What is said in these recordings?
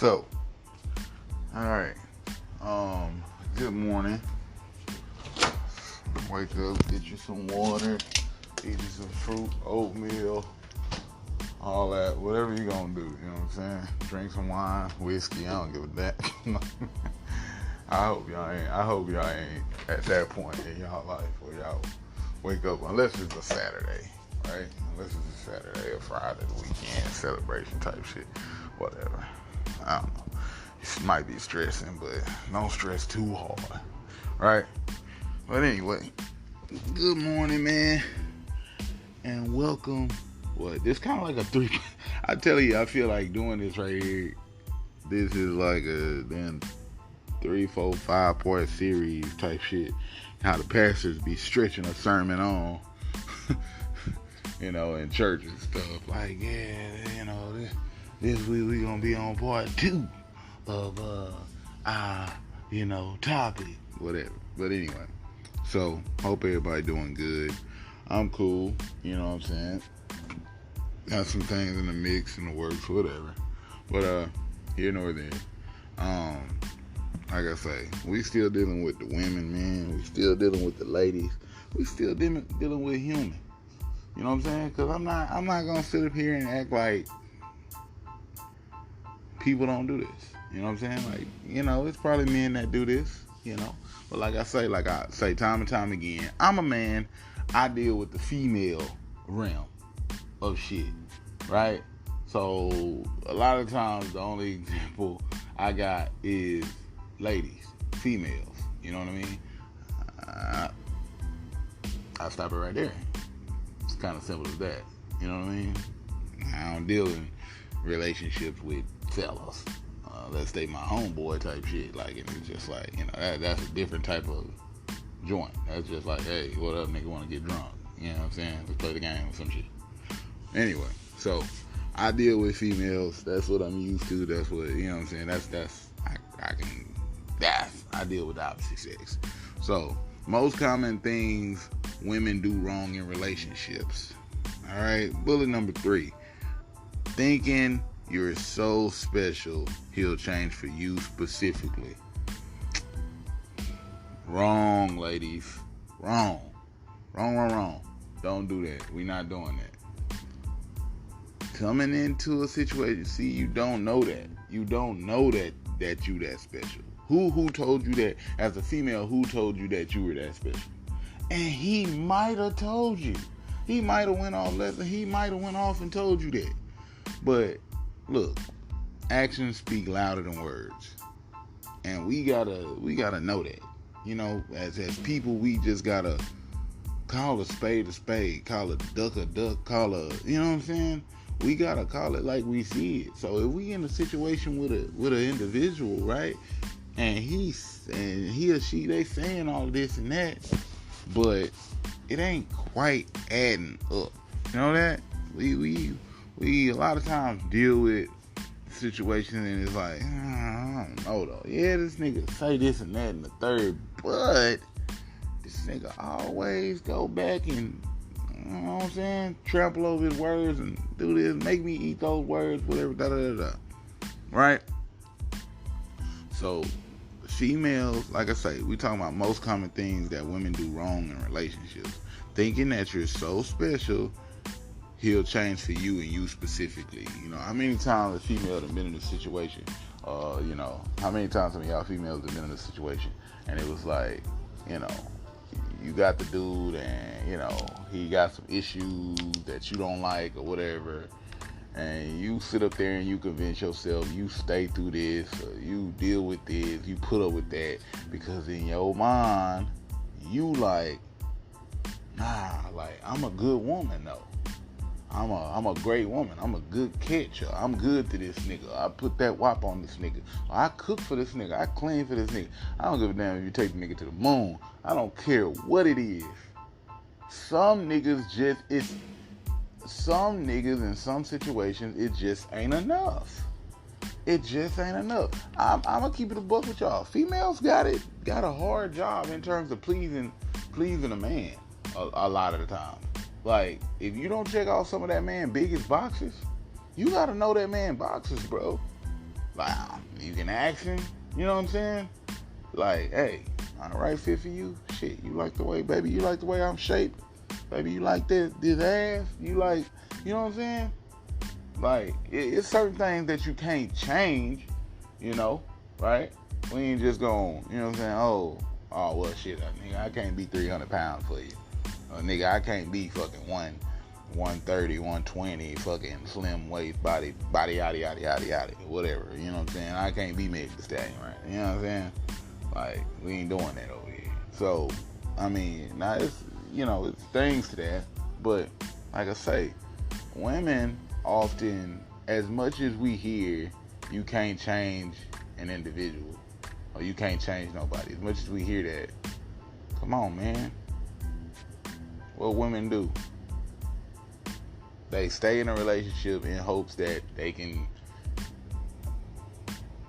So, alright. Good morning. Wake up, get you some water, eat you some fruit, oatmeal, all that, whatever you gonna do, you know what I'm saying? Drink some wine, whiskey, I don't give a damn. I hope y'all ain't at that point in y'all life where y'all wake up, unless it's a Saturday, right? Unless it's a Saturday or Friday, the weekend, celebration type shit, whatever. I don't know. It might be stressing, but don't stress too hard, right? But anyway, good morning, man, and welcome. This kind of like a three. I tell you, I feel like doing this right here. This is like a then 3, 4, 5 part series type shit. How the pastors be stretching a sermon on, in church and stuff. Like, this week we gonna be on part 2 of topic, whatever. But anyway, so hope everybody doing good. I'm cool, you know what I'm saying? Got some things in the mix, in the works, whatever. But here nor there. Like I say, we still dealing with the women, man. We still dealing with the ladies. We still dealing with human. You know what I'm saying? Because I'm not gonna sit up here and act like people don't do this. You know what I'm saying? Like, it's probably men that do this, But like I say time and time again, I'm a man. I deal with the female realm of shit, right? So a lot of times the only example I got is ladies, females. You know what I mean? I stop it right there. It's kind of simple as that. You know what I mean? I don't deal in relationships with fellas. Let's say my homeboy type shit. Like, it's just like, that's a different type of joint. That's just like, hey, what up, nigga, want to get drunk? You know what I'm saying? Let's play the game or some shit. Anyway, so I deal with females. That's what I'm used to. That's what, you know what I'm saying? I deal with the opposite sex. So, most common things women do wrong in relationships. All right, bullet number 3. Thinking you're so special, he'll change for you specifically. Wrong, ladies. Wrong. Don't do that. We're not doing that. Coming into a situation, see, you don't know that. You don't know that you that special. Who told you that? As a female, who told you that you were that special? And he might have told you. He might have went off and told you that. But look, actions speak louder than words. And we gotta know that. As people, we just gotta call a spade, call a duck, call a, you know what I'm saying? We gotta call it like we see it. So if we in a situation with an individual, right, and he or she, they saying all this and that, but it ain't quite adding up. You know that? We a lot of times deal with situations and it's like, I don't know though. Yeah, this nigga say this and that and the third, but this nigga always go back and, you know what I'm saying, trample over his words and do this, make me eat those words, whatever, right? So, females, like I say, we talking about most common things that women do wrong in relationships. Thinking that you're so special, he'll change for you and you specifically. How many times a female have been in a situation, how many times some of y'all females have been in a situation and it was like, you got the dude and, he got some issues that you don't like or whatever, and you sit up there and you convince yourself you stay through this, or you deal with this, you put up with that, because in your mind, you like, I'm a good woman though. I'm a great woman. I'm a good catcher. I'm good to this nigga. I put that wop on this nigga. I cook for this nigga. I clean for this nigga. I don't give a damn if you take the nigga to the moon. I don't care what it is. Some niggas in some situations, it just ain't enough. It just ain't enough. I'm gonna keep it a buck with y'all. Females got a hard job in terms of pleasing a man a lot of the time. Like, if you don't check out some of that man biggest boxes, you gotta know that man boxes, bro. Wow, you can action. You know what I'm saying? Like, hey, I'm the right fit for you. Shit, you like the way, baby, you like the way I'm shaped. Baby, you like this ass. You like, you know what I'm saying? Like, it's certain things that you can't change, you know, right? We ain't just going, you know what I'm saying? Oh, well, shit, nigga, I can't be 300 pounds for you. Nigga, I can't be fucking 130, 120, fucking slim waist, body, yada, whatever. You know what I'm saying? I can't be Meg the Stallion, right? You know what I'm saying? Like, we ain't doing that over here. So, I mean, now it's, you know, it's things to that. But, like I say, women often, as much as we hear, you can't change an individual, or you can't change nobody, as much as we hear that, come on, man. What women do? They stay in a relationship in hopes that they can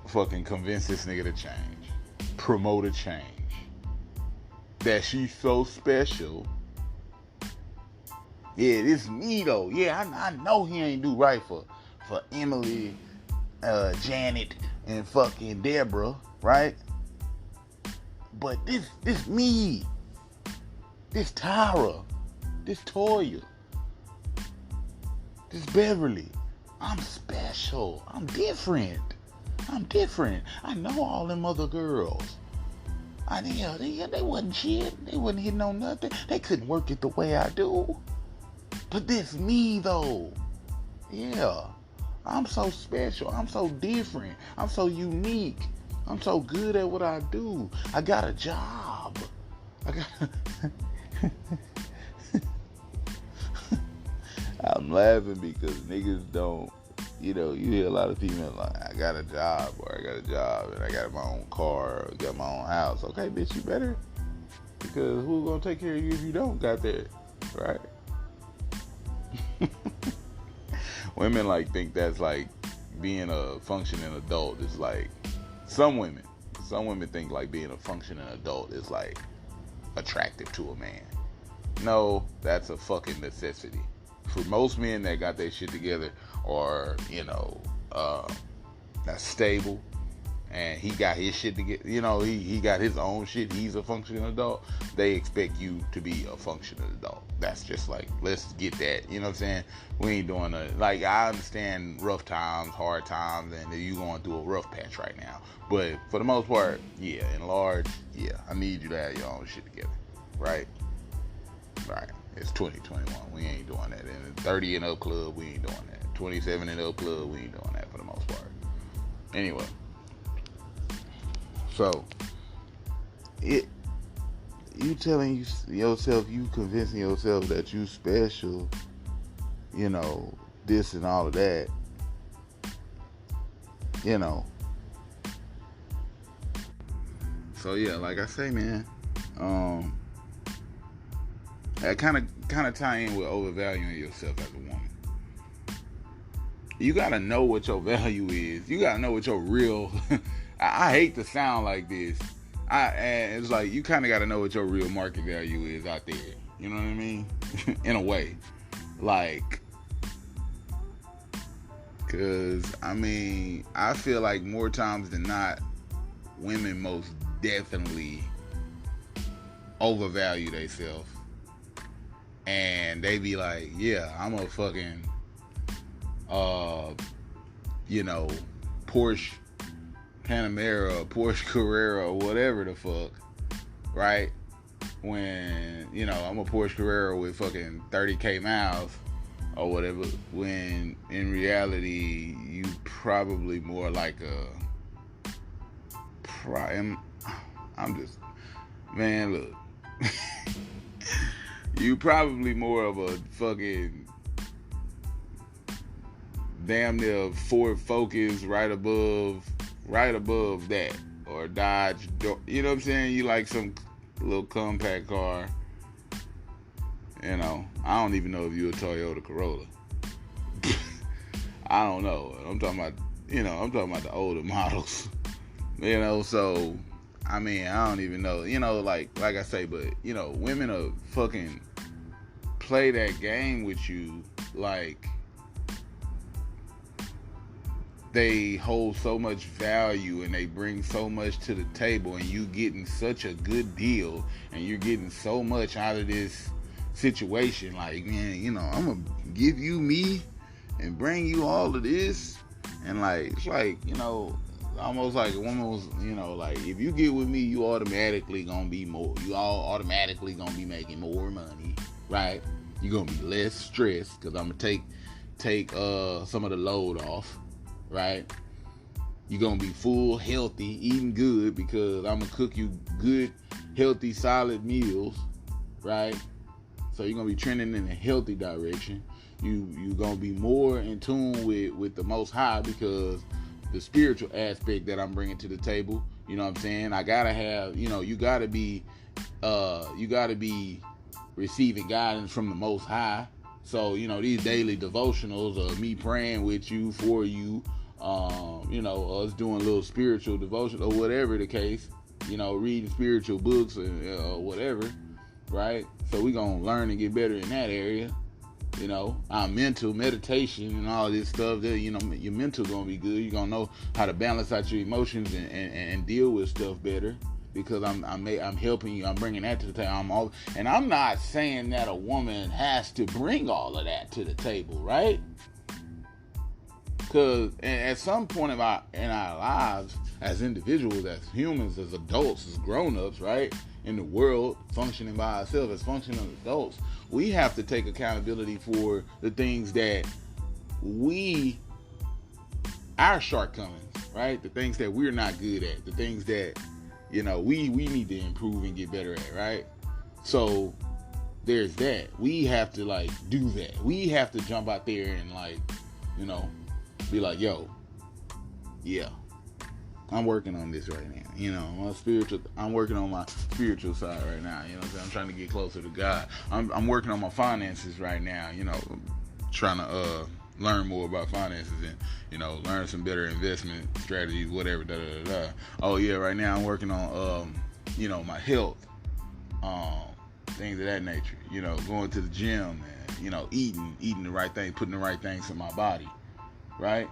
fucking convince this nigga to change, promote a change, that she's so special. Yeah, this me though. Yeah, I know he ain't do right for Emily, Janet, and fucking Deborah, right? But this me, this Tyra, this Toya, this Beverly, I'm special. I'm different. I know all them other girls. They wasn't shit. They wasn't hitting on nothing. They couldn't work it the way I do. But this me though. Yeah. I'm so special. I'm so different. I'm so unique. I'm so good at what I do. I got a job. I'm laughing because niggas don't, you know, you hear a lot of people like, I got a job, or I got a job, and I got my own car, or got my own house. Okay, bitch, you better. Because who's going to take care of you if you don't got that, right? Women, like, think that's, like, being a functioning adult is, like, some women think, like, being a functioning adult is, like, attractive to a man. No, that's a fucking necessity. For most men that got their shit together, or, you know, that's stable, and he got his shit together, you know, he got his own shit, he's a functioning adult, they expect you to be a functioning adult. That's just like, let's get that, you know what I'm saying? We ain't doing like, I understand rough times, hard times, and you going through a rough patch right now. But for the most part, yeah, in large, yeah, I need you to have your own shit together, right? Right. It's 2021. We ain't doing that. In the 30 and up club, we ain't doing that. 27 and up club, we ain't doing that for the most part. Anyway. So, you telling yourself, you convincing yourself that you special, you know, this and all of that, you know. So yeah, like I say, man, that kind of tie in with overvaluing yourself as a woman. You gotta know what your value is. You gotta know what your real. I hate to sound like this. And it's like you kind of gotta know what your real market value is out there. You know what I mean? In a way, like, cause I mean, I feel like more times than not, women most definitely overvalue themselves. And they be like, yeah, I'm a fucking, you know, Porsche Panamera, Porsche Carrera, whatever the fuck, right? When, you know, I'm a Porsche Carrera with fucking 30K miles or whatever, when in reality, you probably more like I'm just, man, look. You probably more of a fucking damn near Ford Focus right above that, or Dodge, you know what I'm saying? You like some little compact car, you know. I don't even know if you're a Toyota Corolla. I don't know. I'm talking about the older models, you know. So I mean, I don't even know, you know, like I say, but you know, women are fucking play that game with you, like they hold so much value and they bring so much to the table, and you getting such a good deal and you're getting so much out of this situation. Like, man, you know, I'm gonna give you me and bring you all of this. And like, it's like, you know, almost like a woman was, you know, like, if you get with me, you automatically gonna be more, you all automatically gonna be making more money, right? You're gonna be less stressed because I'm gonna take some of the load off, right? You're gonna be full, healthy, eating good because I'm gonna cook you good, healthy, solid meals, right? So you're gonna be trending in a healthy direction. You're gonna be more in tune with the Most High because the spiritual aspect that I'm bringing to the table. You know what I'm saying? I gotta have, you know, you gotta be receiving guidance from the Most High. So, you know, these daily devotionals of me praying with you, for you, you know, us doing a little spiritual devotion or whatever the case, you know, reading spiritual books or whatever, right? So we gonna learn and get better in that area. You know, our mental meditation and all this stuff, that, you know, your mental gonna be good. You're gonna know how to balance out your emotions and deal with stuff better because I'm helping you. I'm bringing that to the table. And I'm not saying that a woman has to bring all of that to the table, right? Because at some point in our lives, as individuals, as humans, as adults, as grown-ups, right, in the world, functioning by ourselves as functioning adults, we have to take accountability for the things that our shortcomings, right? The things that we're not good at, the things that, you know, we need to improve and get better at, right? So there's that. We have to, like, do that. We have to jump out there and, like, you know, be like, yo, yeah, I'm working on this right now. You know, I'm working on my spiritual side right now. You know what I'm saying? I'm trying to get closer to God. I'm working on my finances right now. You know, trying to learn more about finances and, you know, learn some better investment strategies, whatever. Oh yeah, right now I'm working on you know, my health, things of that nature. You know, going to the gym and, you know, eating the right thing, putting the right things in my body, right?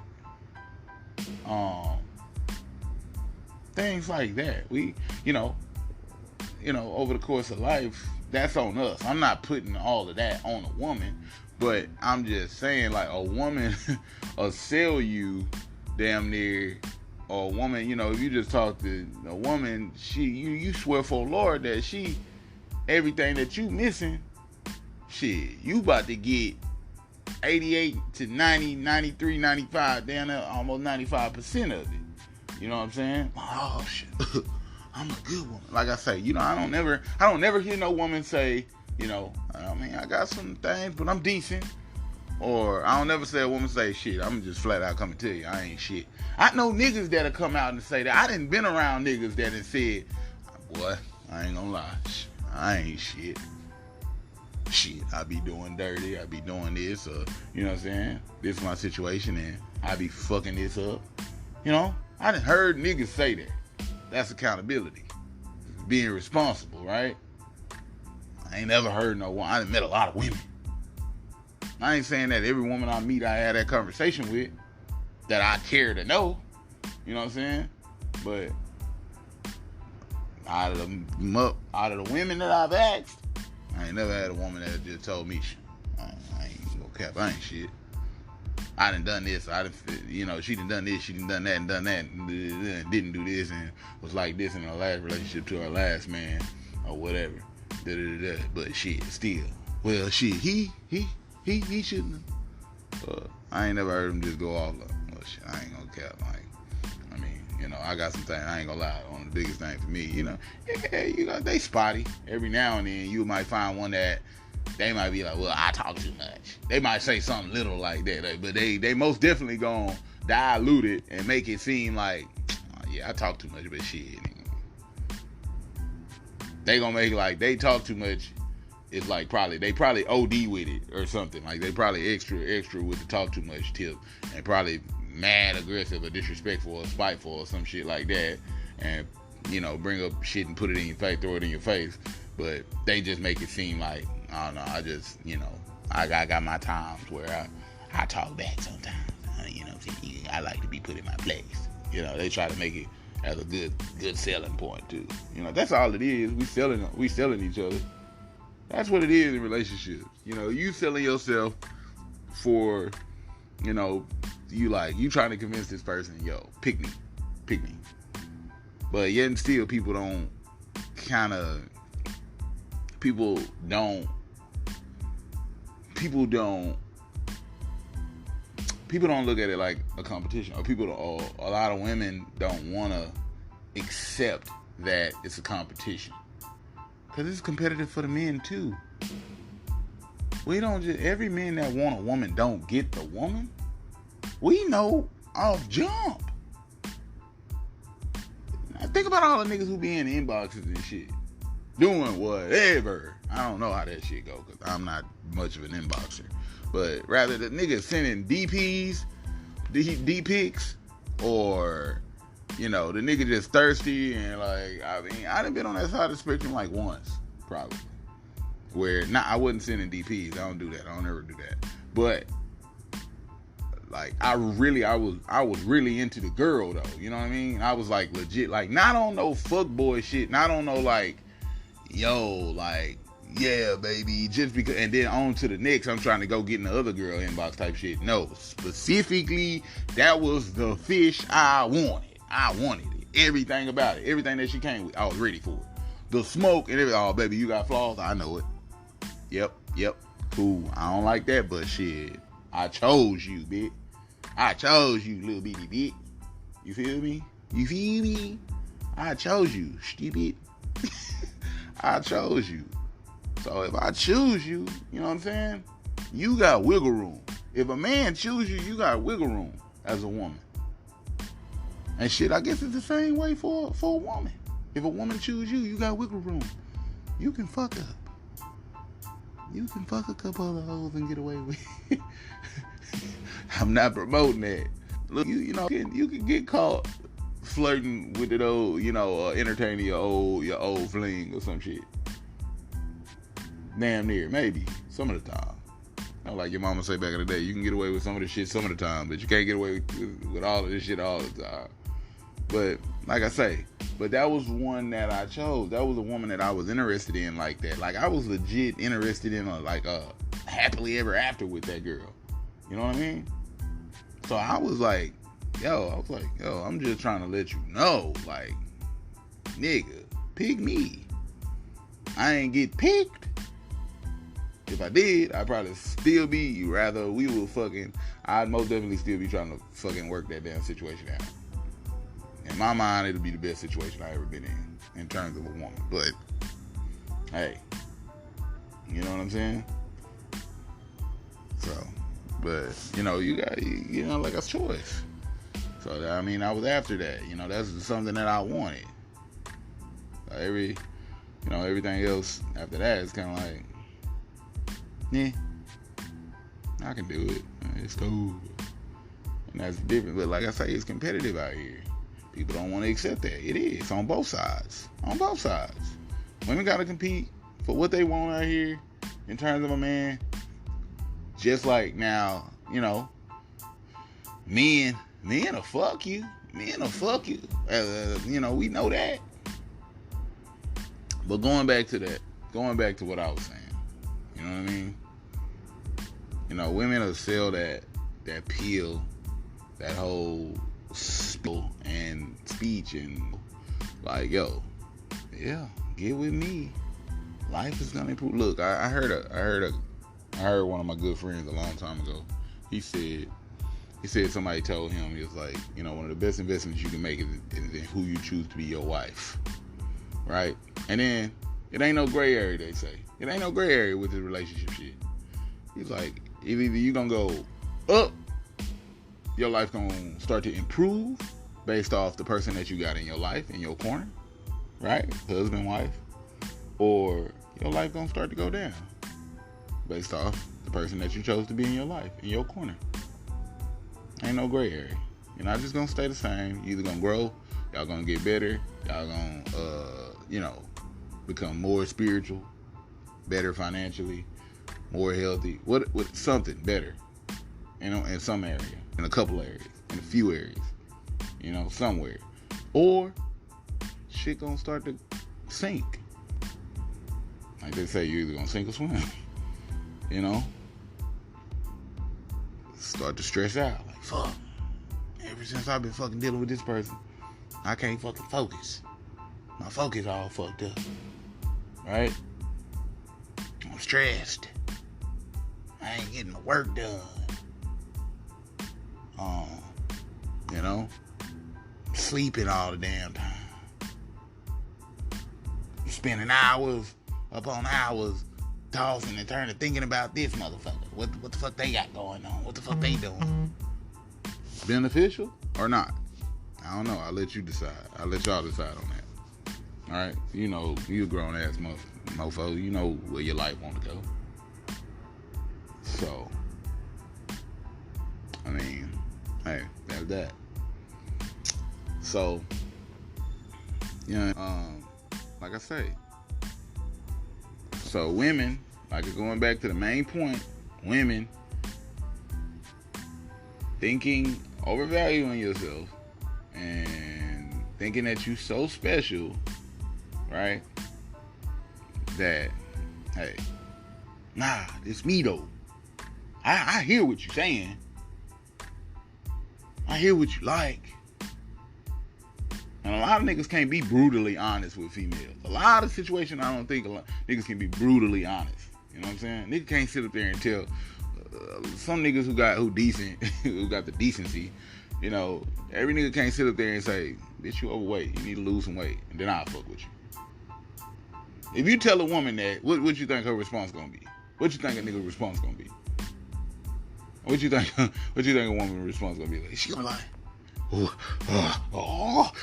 Things like that. We, you know, over the course of life, that's on us. I'm not putting all of that on a woman, but I'm just saying, like, a woman will sell you damn near, or a woman, you know, if you just talk to a woman, you swear for Lord that everything that you missing, shit, you about to get 88 to 90, 93, 95, down there, almost 95% of it. You know what I'm saying? Oh shit, I'm a good woman. Like I say, you know, I don't never hear no woman say, you know, I mean, I got some things, but I'm decent. Or I don't never say a woman say, shit, I'm just flat out coming to you, I ain't shit. I know niggas that'll come out and say that. I done been around niggas that done said, boy, I ain't gonna lie, I ain't shit. Shit, I be doing dirty, I be doing this, you know what I'm saying? This is my situation and I be fucking this up. You know? I done heard niggas say that. That's accountability. Being responsible, right? I ain't never heard no one. I done met a lot of women. I ain't saying that every woman I meet I had that conversation with that I care to know. You know what I'm saying? But out of the women that I've asked, I ain't never had a woman that just told me, I ain't gonna cap, I ain't shit. I done this, you know, she done this, she done that, and didn't do this, and was like this in her last relationship to her last man, or whatever. But shit, still. Well, shit, he shouldn't have. I ain't never heard him just go off like, well, shit, I ain't gonna cap. Like, I mean, you know, I got some things, I ain't gonna lie, one of the biggest things for me, you know, yeah, you know, they spotty. Every now and then you might find one that they might be like, well, I talk too much. They might say something little like that, but they most definitely gonna dilute it and make it seem like, oh, yeah, I talk too much, but shit. They gonna make it like they talk too much. It's like they probably OD with it or something. Like they probably extra with the talk too much tip, and probably mad, aggressive, or disrespectful, or spiteful, or some shit like that. And, you know, bring up shit and put it in your face, throw it in your face. But they just make it seem like, I don't know, I just, you know, I got my times where I talk back sometimes. you know what I'm saying, I like to be put in my place. You know, they try to make it as a good selling point too. You know, that's all it is. We selling each other. That's what it is in relationships. You know, you selling yourself for, you know, you trying to convince this person, yo, pick me. But yet and still people don't look at it like a competition, or a lot of women don't want to accept that it's a competition, because it's competitive for the men too. We don't just, every man that want a woman don't get the woman. We know off jump. Now think about all the niggas who be in the inboxes and shit, doing whatever. I don't know how that shit go, because I'm not much of an inboxer. But rather the niggas sending DPs, D-pics, or, you know, the nigga just thirsty and like, I mean, I done been on that side of the spectrum like once, probably. Where, I wasn't sending DPs. I don't do that. I don't ever do that. But, like, I was really into the girl, though. You know what I mean? I was, like, legit. Like, not on no fuckboy shit. Not on no, like, yo, like, yeah, baby, just because, and then on to the next, I'm trying to go get in the other girl inbox type shit. No, specifically, that was the fish I wanted. I wanted it. Everything about it. Everything that she came with, I was ready for it. The smoke and everything. Oh, baby, you got flaws? I know it. Yep. Cool. I don't like that, but shit, I chose you, bitch. I chose you, little bitty bitch. You feel me? I chose you, stupid. I chose you. So if I choose you, you know what I'm saying? You got wiggle room. If a man chooses you, you got wiggle room as a woman. And shit, I guess it's the same way for a woman. If a woman chooses you, you got wiggle room. You can fuck up. You can fuck a couple of hoes and get away with it. I'm not promoting that. Look, you know, you can get caught flirting with it old, you know, entertaining your old fling or some shit. Damn near, maybe, some of the time. You know, like your mama say back in the day, you can get away with some of the shit some of the time, but you can't get away with all of this shit all the time. But, like I say, that was one that I chose. That was a woman that I was interested in like that. Like, I was legit interested in a happily ever after with that girl. You know what I mean? So I was like, yo, I'm just trying to let you know, like, nigga, pick me. I ain't get picked. If I did, I'd probably still be, rather we were fucking, I'd most definitely still be trying to fucking work that damn situation out. In my mind, it'll be the best situation I've ever been in terms of a woman. But, hey, you know what I'm saying? So, but, you know, you got, you know, like a choice. So, I mean, I was after that. You know, that's something that I wanted. Everything else after that is kind of like, yeah, I can do it. It's cool. And that's different. But like I say, it's competitive out here. People don't want to accept that. It is on both sides. Women got to compete for what they want out here in terms of a man. Just like now, you know, men will fuck you. Men will fuck you. You know, we know that. But going back to what I was saying, you know what I mean? You know, women will sell that pill, that whole spiel and speech, and like, yo, yeah, get with me. Life is gonna improve. Look, I heard one of my good friends a long time ago. He said somebody told him, he was like, you know, one of the best investments you can make is in who you choose to be your wife, right? And then it ain't no gray area. They say it ain't no gray area with this relationship shit. He's like, either you gonna go up, your life gonna start to improve based off the person that you got in your life, in your corner, right? Husband, wife. Or your life gonna start to go down based off the person that you chose to be in your life, in your corner. Ain't no gray area. You're not just gonna stay the same. You're either gonna grow, y'all gonna get better, y'all gonna, you know, become more spiritual, better financially, more healthy, what something better. in some area, in a couple areas, in a few areas, somewhere. Or shit gonna start to sink. Like they say, you're either gonna sink or swim. Start to stress out. Like, fuck. Ever since I've been fucking dealing with this person, I can't fucking focus. My focus all fucked up. Right? I'm stressed. I ain't getting the work done. Sleeping all the damn time. Spending hours upon hours tossing and turning, thinking about this motherfucker. What the fuck they got going on? What the fuck they doing? Beneficial or not? I don't know. I'll let you decide. I'll let y'all decide on that. Alright? You a grown ass mofo. You know where your life want to go. So, I mean, hey, that's that. So, like I say, so women, like going back to the main point, women thinking, overvaluing yourself and thinking that you so special, right? That, hey, nah, it's me though. I hear what you're saying. I hear what you like. And a lot of niggas can't be brutally honest with females. A lot of situations I don't think niggas can be brutally honest. You know what I'm saying? Niggas can't sit up there and tell some niggas who decent, who got the decency. Every nigga can't sit up there and say, bitch, you overweight. You need to lose some weight. And then I'll fuck with you. If you tell a woman that, what you think her response gonna be? What you think a nigga response gonna be? What you think a woman response gonna be like? She gonna lie. What?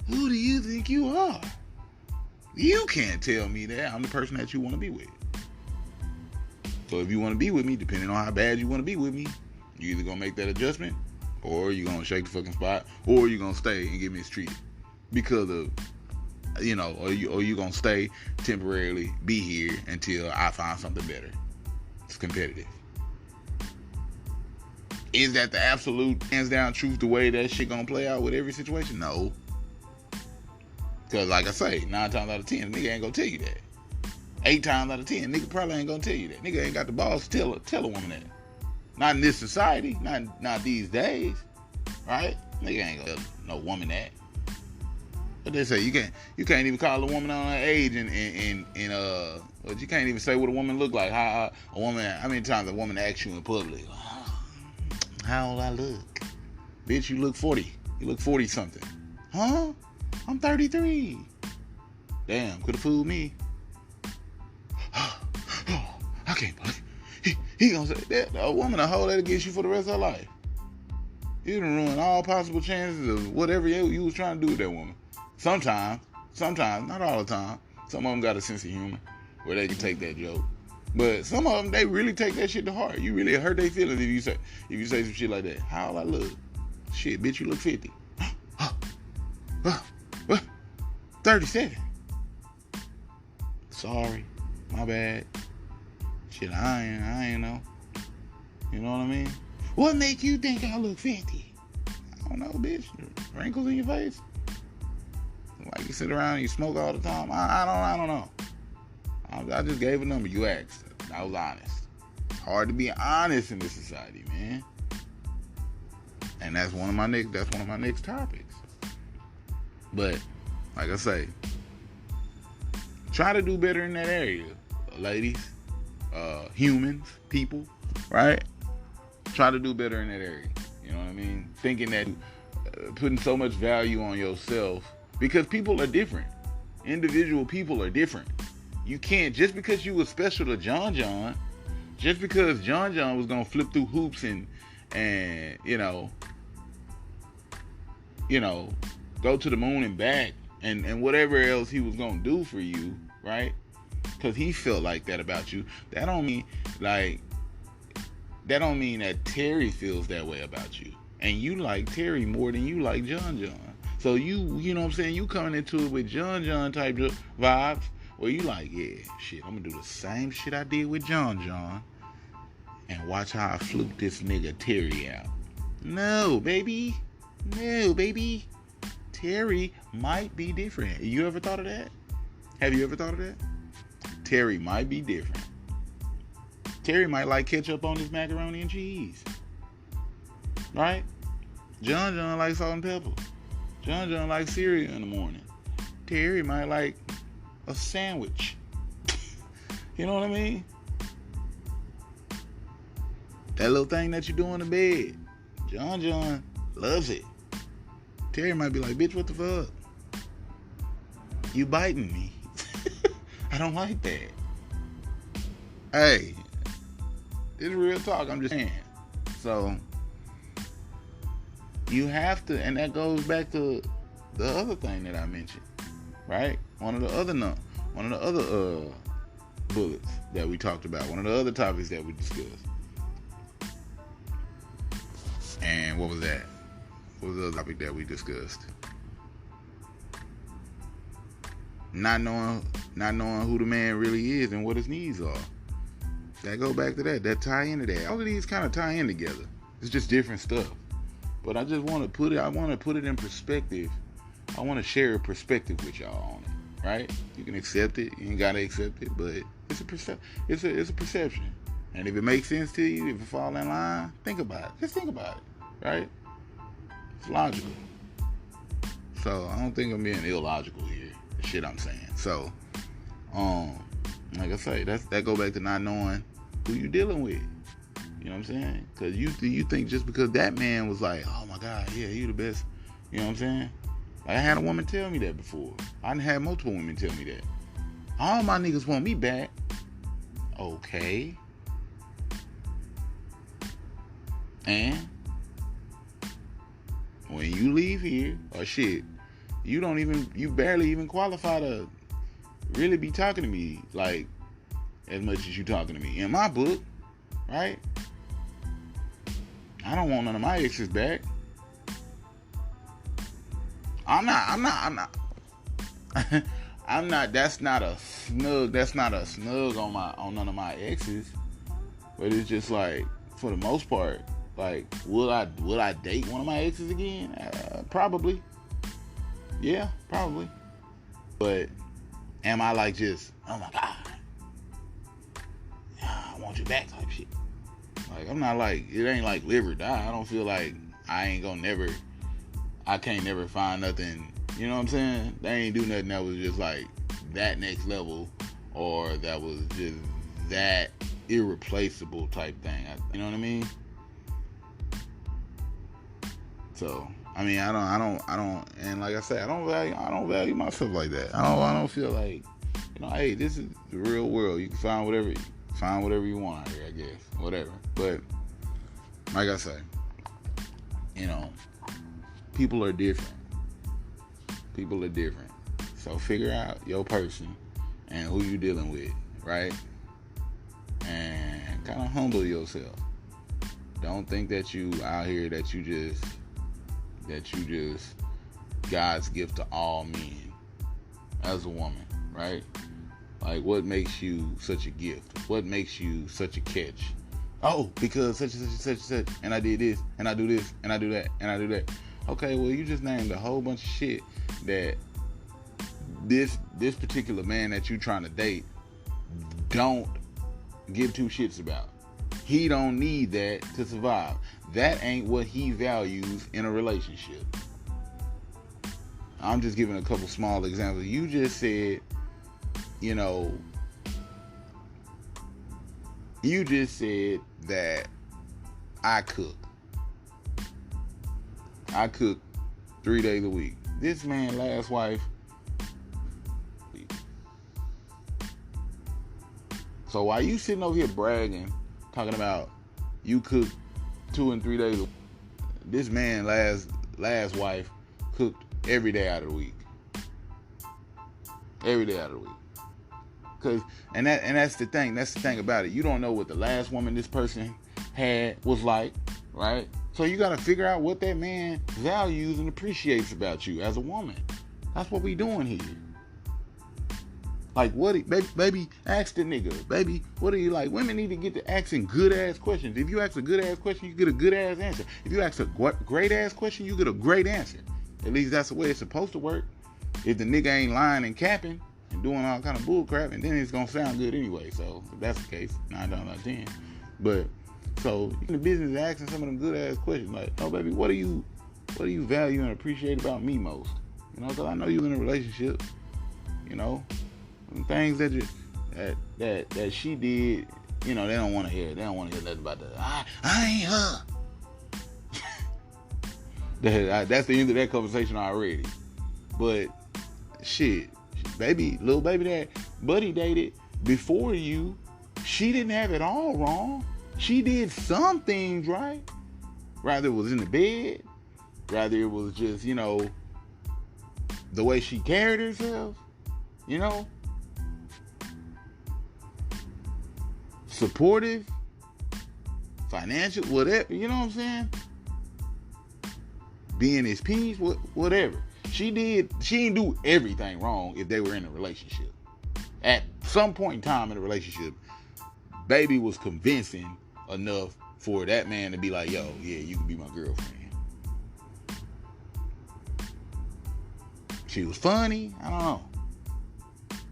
Who do you think you are? You can't tell me that. I'm the person that you want to be with. So if you want to be with me, depending on how bad you want to be with me, you either gonna make that adjustment, or you gonna shake the fucking spot, or you gonna stay and get mistreated because of, or you gonna stay temporarily, be here until I find something better. It's competitive. Is that the absolute hands down truth, the way that shit gonna play out with every situation? No. Because like I say, 9 times out of 10, nigga ain't gonna tell you that. 8 times out of 10, nigga probably ain't gonna tell you that. Nigga ain't got the balls to tell a woman that. Not in this society, not these days, right? Nigga ain't gonna tell no woman that. But they say you can't even call a woman on her age but you can't even say what a woman look like. How many times a woman asks you in public, how old I look? Bitch, you look 40. You look 40 something. Huh? I'm 33. Damn, could have fooled me. I can't believe he gonna say that. A woman will hold that against you for the rest of her life. You done ruin all possible chances of whatever you was trying to do with that woman. Sometimes, not all the time. Some of them got a sense of humor where they can take that joke. But some of them, they really take that shit to heart. You really hurt their feelings if you say some shit like that. How old I look? Shit, bitch, you look 50. What? 37. Sorry. My bad. Shit, I ain't know. You know what I mean? What make you think I look 50? I don't know, bitch. Wrinkles in your face? Like you sit around and you smoke all the time? I don't know. I just gave a number. You asked. I was honest. It's hard to be honest in this society, man. And that's one of my next topics. But like I say, try to do better in that area, ladies, humans, people, right? Try to do better in that area. You know what I mean? Thinking that putting so much value on yourself, because people are different. Individual people are different. You can't, just because you were special to John, just because John was gonna flip through hoops and go to the moon and back and whatever else he was gonna do for you, right? Because he felt like that about you. That don't mean that Terry feels that way about you. And you like Terry more than you like John. So you know what I'm saying? You coming into it with John type vibes, Well, you like, yeah, shit, I'm gonna do the same shit I did with John and watch how I fluke this nigga Terry out. No, baby. No, baby. Terry might be different. You ever thought of that? Have you ever thought of that? Terry might be different. Terry might like ketchup on his macaroni and cheese. Right? John likes salt and pepper. John likes cereal in the morning. Terry might like a sandwich. You know what I mean? That little thing that you do in the bed. John loves it. Terry might be like, bitch, what the fuck? You biting me. I don't like that. Hey, this is real talk. I'm just saying. So, you have to, and that goes back to the other thing that I mentioned, right? One of the other bullets that we talked about. One of the other topics that we discussed. And what was that? What was the other topic that we discussed? Not knowing who the man really is and what his needs are. That go back to that. That tie into that. All of these kind of tie in together. It's just different stuff. But I just want to put it in perspective. I want to share a perspective with y'all on it. Right? You can accept it. You ain't gotta accept it, but it's a perception. And if it makes sense to you, if it fall in line, think about it. Just think about it. Right? It's logical. So I don't think I'm being illogical here. The shit I'm saying. So, like I say, that go back to not knowing who you dealing with. You know what I'm saying? Because you think just because that man was like, oh my God, yeah, you the best. You know what I'm saying? Like I had a woman tell me that before. I done had multiple women tell me that. All my niggas want me back. Okay. And when you leave here, or shit, you barely even qualify to really be talking to me like as much as you talking to me. In my book, right? I don't want none of my exes back. I'm not. That's not a snug on none of my exes. But it's just like, for the most part, like, would I date one of my exes again? Probably. Yeah, probably. But am I like just, oh my God, I want you back type shit? Like, I'm not like, it ain't like live or die. I don't feel like I can't never find nothing, you know what I'm saying? They ain't do nothing that was just like that next level, or that was just that irreplaceable type thing. You know what I mean? So, I mean, I don't, and like I said, I don't value myself like that. I don't feel like, you know, hey, this is the real world. You can find whatever you want out here, I guess, whatever. But like I say, you know, people are different. So figure out your person and who you dealing with, right? And kind of humble yourself. Don't think that you out here that you just God's gift to all men as a woman, right? Like, what makes you such a gift? What makes you such a catch? Oh, because such and such, and I did this, and I do this, and I do that, and I do that. Okay, well, you just named a whole bunch of shit that this particular man that you trying to date don't give two shits about. He don't need that to survive. That ain't what he values in a relationship. I'm just giving a couple small examples. You just said, you know, that I cook 3 days a week. This man, last wife, so while you sitting over here bragging, talking about you cook 2 and 3 days a week, this man, last wife, cooked every day out of the week. Every day out of the week. And that's the thing. That's the thing about it. You don't know what the last woman this person had was like, right? So you got to figure out what that man values and appreciates about you as a woman. That's what we doing here. Like, baby, ask the nigga. Baby, what do you like? Women need to get to asking good-ass questions. If you ask a good-ass question, you get a good-ass answer. If you ask a great-ass question, you get a great answer. At least that's the way it's supposed to work. If the nigga ain't lying and capping and doing all kind of bull crap, and then it's going to sound good anyway. So, if that's the case, 9 times out of 10. But, so, in the business of asking some of them good-ass questions, like, oh, baby, what do you value and appreciate about me most? You know, because I know you're in a relationship, you know. Things that she did, you know, they don't want to hear. They don't want to hear nothing about that. I ain't her. That's the end of that conversation already. But shit, baby, little baby that Buddy dated before you, she didn't have it all wrong. She did some things right. Rather it was in the bed, rather it was just, you know, the way she carried herself, you know. Supportive, financial, whatever, you know what I'm saying? Being his peace, whatever. She didn't do everything wrong if they were in a relationship. At some point in time in a relationship, baby was convincing enough for that man to be like, yo, yeah, you can be my girlfriend. She was funny, I don't know.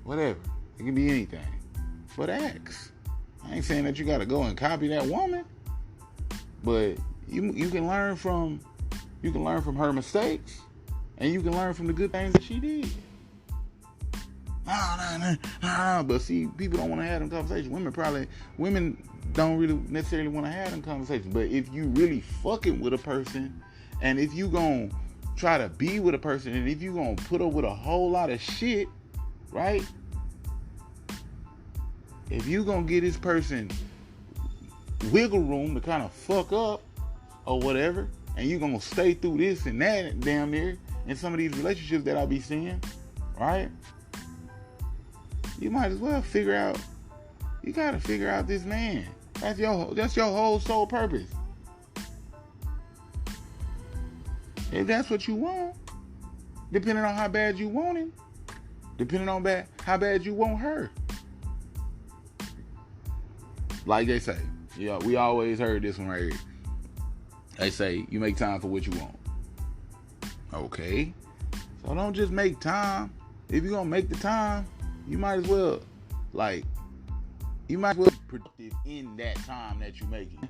Whatever. It can be anything. But ask. I ain't saying that you gotta go and copy that woman, but you can learn from her mistakes, and you can learn from the good things that she did. No. But see, people don't want to have them conversations. Women don't really necessarily want to have them conversations. But if you really fucking with a person, and if you gonna try to be with a person, and if you gonna put up with a whole lot of shit, right? If you gonna get this person wiggle room to kind of fuck up or whatever, and you gonna stay through this and that damn near in some of these relationships that I be seeing, right? You might as well you gotta figure out this man. That's your whole sole purpose. If that's what you want, depending on how bad you want him, depending on how bad you want her. Like they say, yeah, we always heard this one right here. They say, you make time for what you want. Okay. So don't just make time. If you're going to make the time, you might as well be productive in that time that you're making.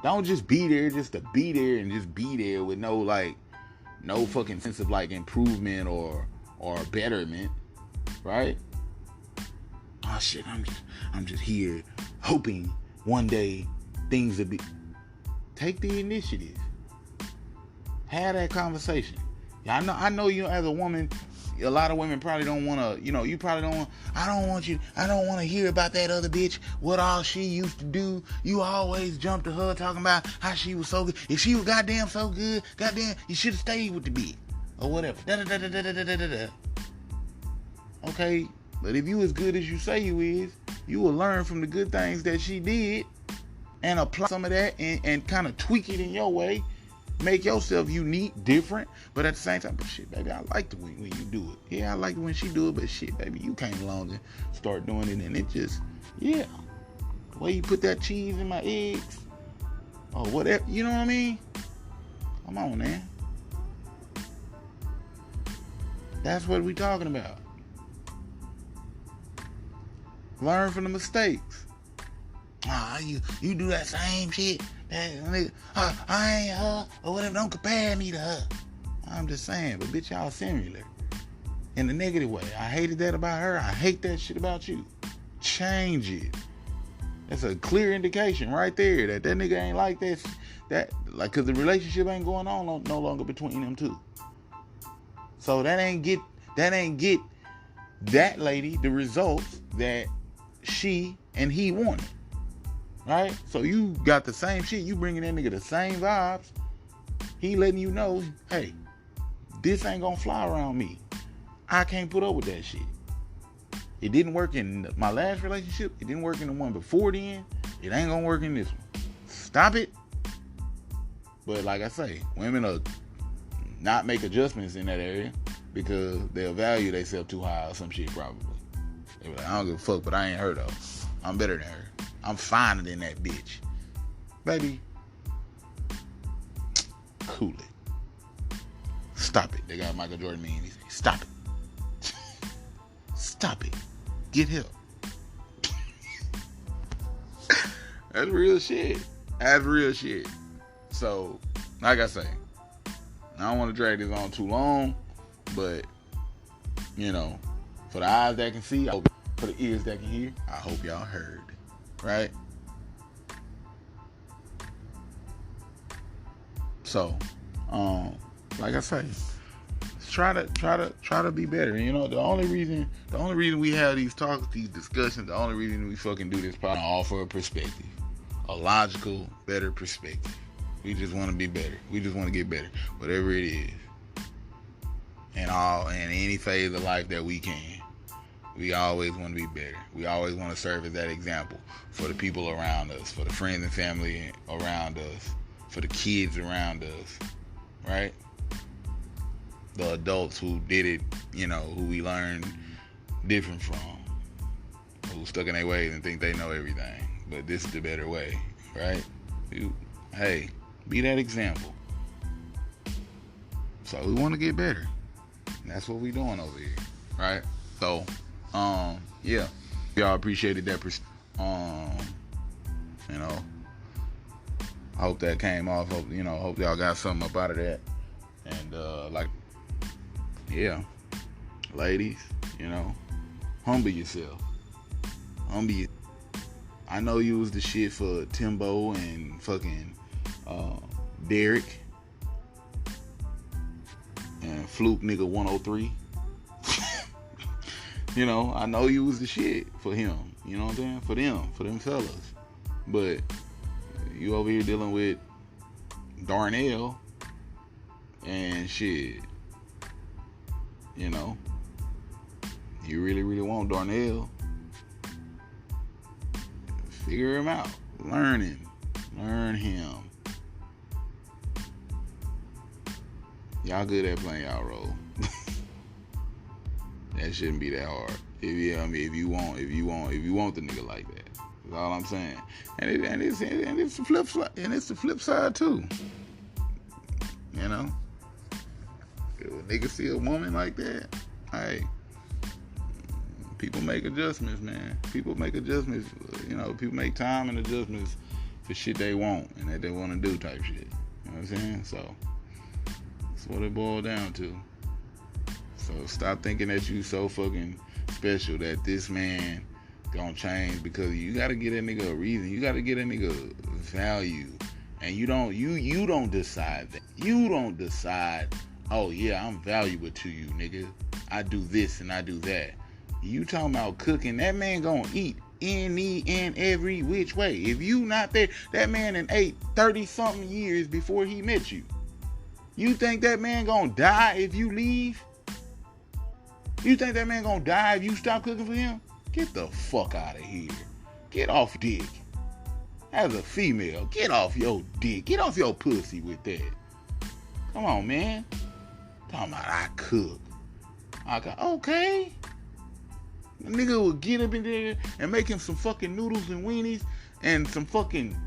Don't just be there just to be there and just be there with no fucking sense of improvement or betterment, right? Oh shit, I'm just here hoping one day things will be. Take the initiative. Have that conversation. Yeah, I know you as a woman, a lot of women probably don't want to, you probably don't want, I don't want to hear about that other bitch, what all she used to do. You always jump to her talking about how she was so good. If she was goddamn so good, goddamn, you should have stayed with the bitch. Or whatever. Okay, but if you as good as you say you is, you will learn from the good things that she did and apply some of that and kind of tweak it in your way. Make yourself unique, different, but at the same time, but shit, baby, I like it when you do it. Yeah, I like it when she do it, but shit, baby, you came along and start doing it, and it just, yeah. The way you put that cheese in my eggs, or whatever, you know what I mean? Come on, man. That's what we talking about. Learn from the mistakes. You do that same shit. I ain't her or whatever. Don't compare me to her. I'm just saying, but bitch, y'all similar in a negative way. I hated that about her. I hate that shit about you. Change it. That's a clear indication right there that nigga ain't like this. Cause the relationship ain't going on no longer between them two. So that ain't get that lady the results that she and he wanted. Right? So you got the same shit. You bringing that nigga the same vibes. He letting you know, hey, this ain't gonna fly around me. I can't put up with that shit. It didn't work in my last relationship. It didn't work in the one before then. It ain't gonna work in this one. Stop it. But like I say, women will not make adjustments in that area because they'll value themselves too high or some shit probably. They be like, I don't give a fuck, but I ain't her though. I'm better than her. I'm finer than that bitch. Baby, cool it. Stop it. They got Michael Jordan meme. He say, stop it. Stop it. Get help. That's real shit. That's real shit. So, like I say, I don't want to drag this on too long, but, you know, for the eyes that can see, I hope, for the ears that can hear, I hope y'all heard. Right? So, like I say, try to be better. You know, the only reason we have these talks, these discussions, the only reason we fucking do this podcast, offer a perspective, a logical, better perspective. We just want to be better. We just want to get better, whatever it is, in any phase of life that we can. We always want to be better. We always want to serve as that example for the people around us, for the friends and family around us, for the kids around us, right? The adults who did it, you know, who we learned different from, who stuck in their ways and think they know everything, but this is the better way, right? Hey, be that example. So we want to get better. And that's what we doing over here, right? So, yeah, y'all appreciated that. You know, I hope that came off. Hope y'all got something up out of that. And yeah, ladies, you know, humble yourself. I know you was the shit for Timbo and fucking Derek and Fluke nigga 103. You know, I know you was the shit for him. You know what I'm saying? For them fellas. But you over here dealing with Darnell and shit. You know, you really, really want Darnell. Figure him out. Learn him. Y'all good at playing y'all role. That shouldn't be that hard. If you want the nigga like that, that's all I'm saying. And it's the flip side. And it's the flip side too. You know, if a nigga see a woman like that, hey, people make adjustments, man. People make adjustments. You know, people make time and adjustments for shit they want and that they want to do type shit. You know what I'm saying? So that's what it boils down to. So stop thinking that you so fucking special that this man gonna change, because you gotta get that nigga a reason. You gotta get that nigga value. And you don't decide that. You don't decide, oh yeah, I'm valuable to you, nigga. I do this and I do that. You talking about cooking, that man gonna eat any and every which way. If you not there, that man done ate 30 something years before he met you. You think that man gonna die if you leave? You think that man gonna die if you stop cooking for him? Get the fuck out of here. Get off dick. As a female, get off your dick. Get off your pussy with that. Come on, man. Talking about I cook. Okay. The nigga will get up in there and make him some fucking noodles and weenies and some fucking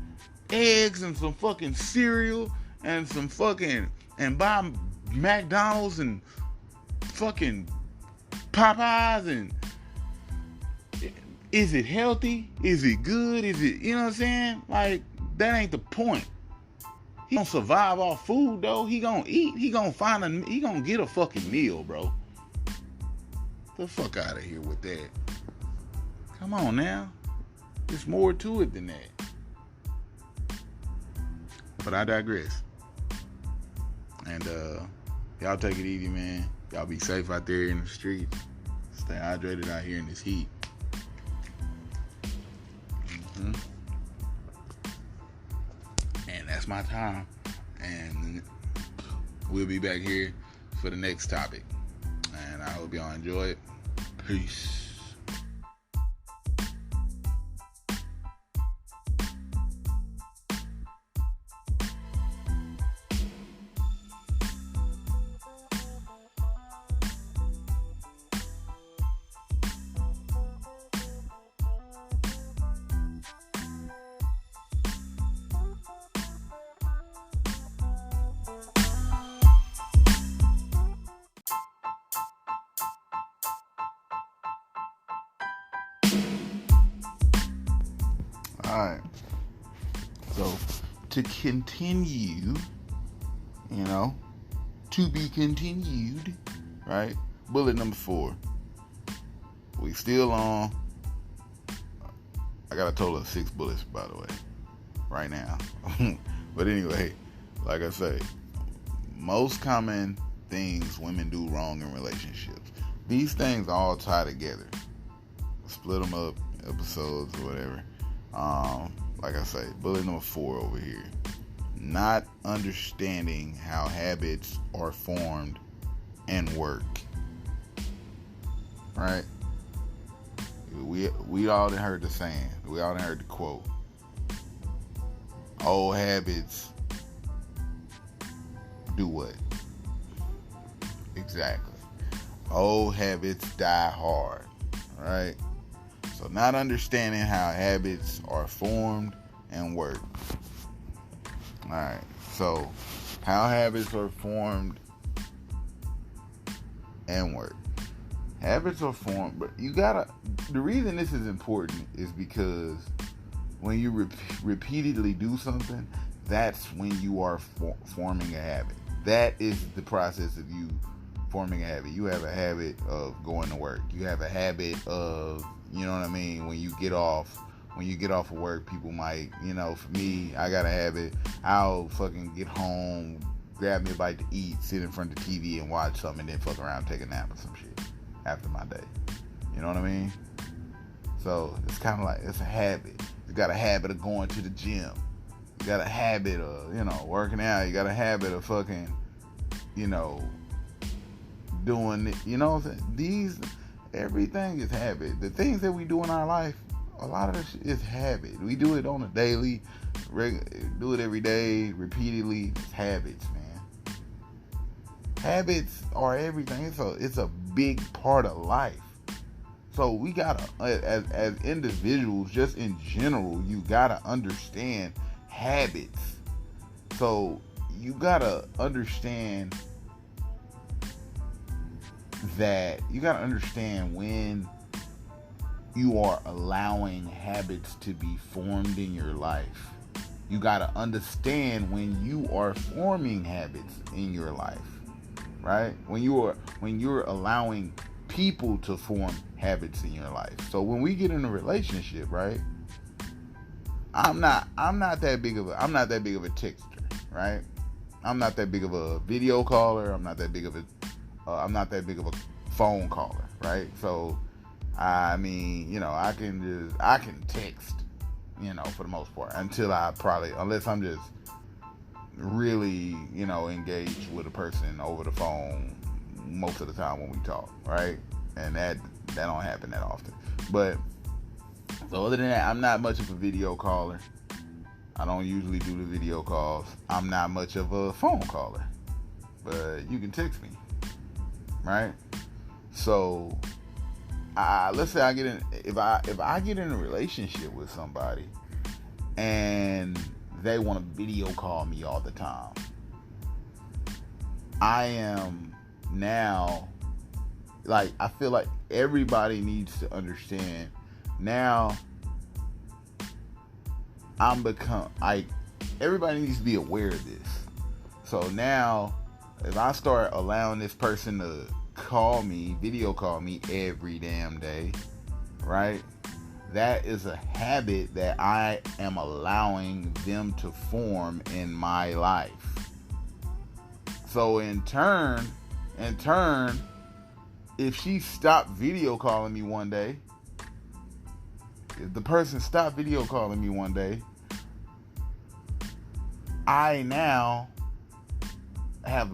eggs and some fucking cereal and some fucking, and buy McDonald's and fucking Popeyes. And is it healthy? Is it good? Is it, you know what I'm saying? Like, that ain't the point. He gonna survive off food though. He gonna eat. He gonna get a fucking meal, bro. The fuck out of here with that. Come on now. There's more to it than that. But I digress. And y'all take it easy, man. Y'all be safe out there in the streets. Stay hydrated out here in this heat. And that's my time. And we'll be back here for the next topic. And I hope y'all enjoy it. Peace. Alright. So, to continue, to be continued, right? Bullet number 4. We still on. I got a total of 6 bullets, by the way, right now. But anyway, like I say, most common things women do wrong in relationships. These things all tie together. Split them up, episodes or whatever. Like I say, bullet number 4 over here. Not understanding how habits are formed and work. Right? We all done heard the saying. We all done heard the quote. Old habits do what? Exactly. Old habits die hard. Right? So not understanding how habits are formed and work. Alright. So how habits are formed and work. Habits are formed, but the reason this is important is because when you repeatedly do something, that's when you are forming a habit. That is the process of you forming a habit. You have a habit of going to work. You have a habit of, you know what I mean, when you get off of work, people might, for me, I got a habit, I'll fucking get home, grab me a bite to eat, sit in front of the TV and watch something, and then fuck around and take a nap or some shit after my day. You know what I mean? So it's kind of like, it's a habit. You got a habit of going to the gym. You got a habit of, working out. You got a habit of fucking, doing it. You know what I'm saying? Everything is habit. The things that we do in our life, a lot of this is habit. We do it on a daily, do it every day, repeatedly. It's habits, man. Habits are everything. It's a big part of life. So we gotta, as individuals, just in general, you gotta understand habits. So you gotta understand when you are allowing habits to be formed in your life. You gotta understand when you are forming habits in your life, right? When you're allowing people to form habits in your life. So when we get in a relationship, right? I'm not that big of a texter, right? I'm not that big of a video caller. I'm not that big of a phone caller, right? So I mean, I can text, for the most part, unless I'm just really, engaged with a person over the phone most of the time when we talk, right? And that don't happen that often. But so other than that, I'm not much of a video caller. I don't usually do the video calls. I'm not much of a phone caller. But you can text me, right? So let's say if I get in a relationship with somebody and they want to video call me all the time, I am now, like, I feel like everybody needs to understand now. Everybody needs to be aware of this. So now, if I start allowing this person to video call me every damn day, right? That is a habit that I am allowing them to form in my life. So in turn, if she stopped video calling me one day, if the person stopped video calling me one day, I now have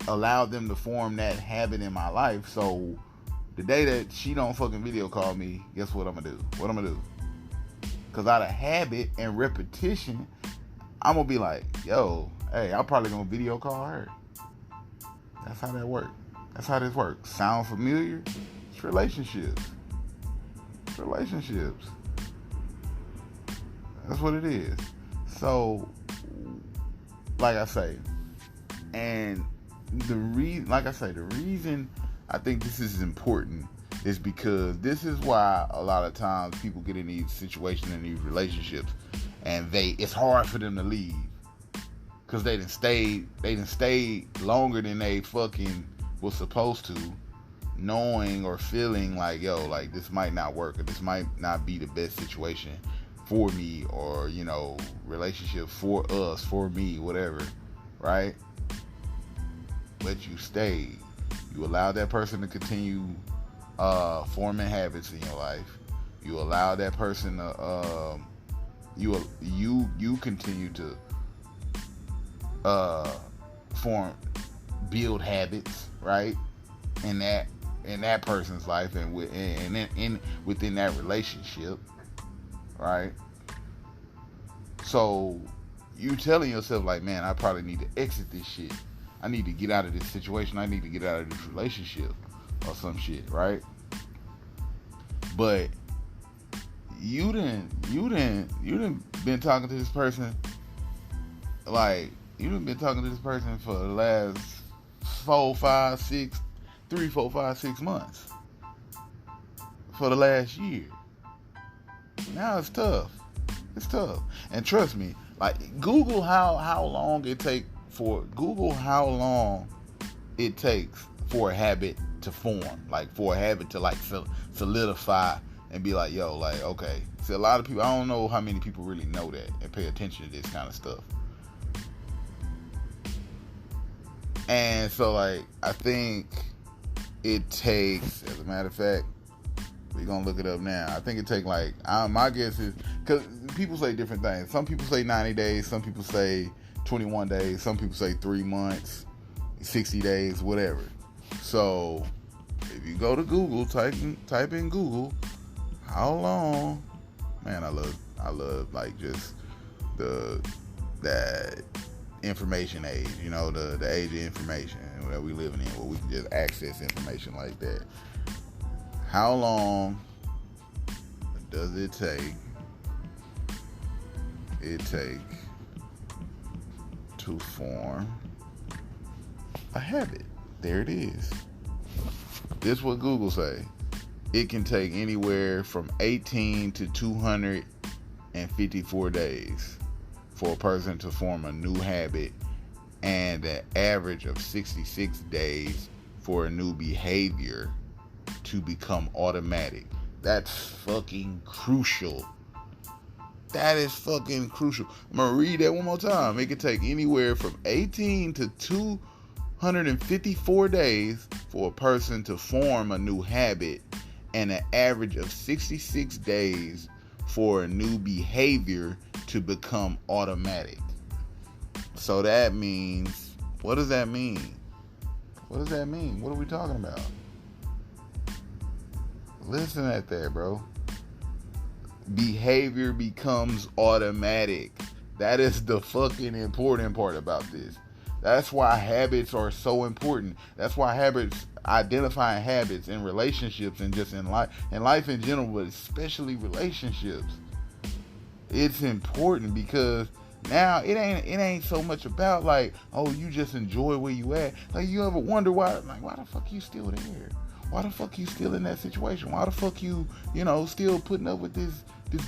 allowed them to form that habit in my life. So the day that she don't fucking video call me, guess what I'm gonna do? Because out of habit and repetition, I'm gonna be like, yo, hey, I'm probably gonna video call her. That's how that works. That's how this works. Sound familiar? It's relationships. That's what it is. So, like I say, and the reason I think this is important is because this is why a lot of times people get in these situations, in these relationships, and it's hard for them to leave. Cause they done stayed longer than they fucking was supposed to, knowing or feeling like, yo, like this might not work, or this might not be the best situation for me, or, you know, relationship for us, for me, whatever, right? But you stayed. You allowed that person to continue forming habits in your life. You allowed that person to you continue to build habits, right? In that person's life, and within that relationship, right? So you telling yourself like, man, I probably need to exit this shit. I need to get out of this situation. I need to get out of this relationship or some shit, right? But you done been talking to this person, like, you done been talking to this person for the last 3, 4, 5, 6 months. For the last year. Now it's tough. It's tough. And trust me, like, Google how long it takes for a habit to form, like for a habit to like solidify and be like, yo, like, okay. See, a lot of people, I don't know how many people really know that and pay attention to this kind of stuff. And so, like, I think it takes, as a matter of fact, we're going to look it up now. I think it takes, like, my guess is, because people say different things. Some people say 90 days. Some people say 21 days. Some people say 3 months, 60 days, whatever. So, if you go to Google, type in Google, how long, man, I love, like, just that information age, you know, the age of information that we living in, where we can just access information like that. How long does it take to form a habit? There it is. This is what Google say. It can take anywhere from 18 to 254 days for a person to form a new habit, and an average of 66 days for a new behavior to become automatic. That's fucking crucial. That is fucking crucial. I'm gonna read that one more time. It could take anywhere from 18 to 254 days for a person to form a new habit, and an average of 66 days for a new behavior to become automatic. So that means, what does that mean? What does that mean? What are we talking about? Listen at that, bro. Behavior becomes automatic. That is the fucking important part about this. That's why habits are so important. That's why identifying habits in relationships and just in life in general, but especially relationships, it's important, because now it ain't so much about like, oh, you just enjoy where you at. Like, you ever wonder why the fuck you still there? Why the fuck you still in that situation? Why the fuck you still putting up with this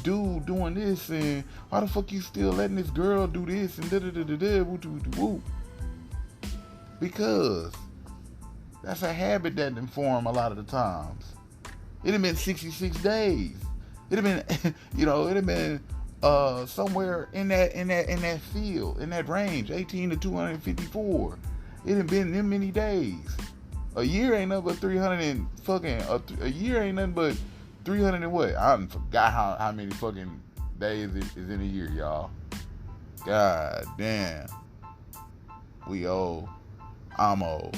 dude doing this, and why the fuck you still letting this girl do this and woo. Because that's a habit that done form a lot of the times. It had been 66 days. It had been somewhere in that field, in that range, 18 to 254. It had been them many days. A year ain't nothing but 300 and fucking. A year ain't nothing but 300 and what? I done forgot how many fucking days is in a year, y'all. God damn. We old. I'm old.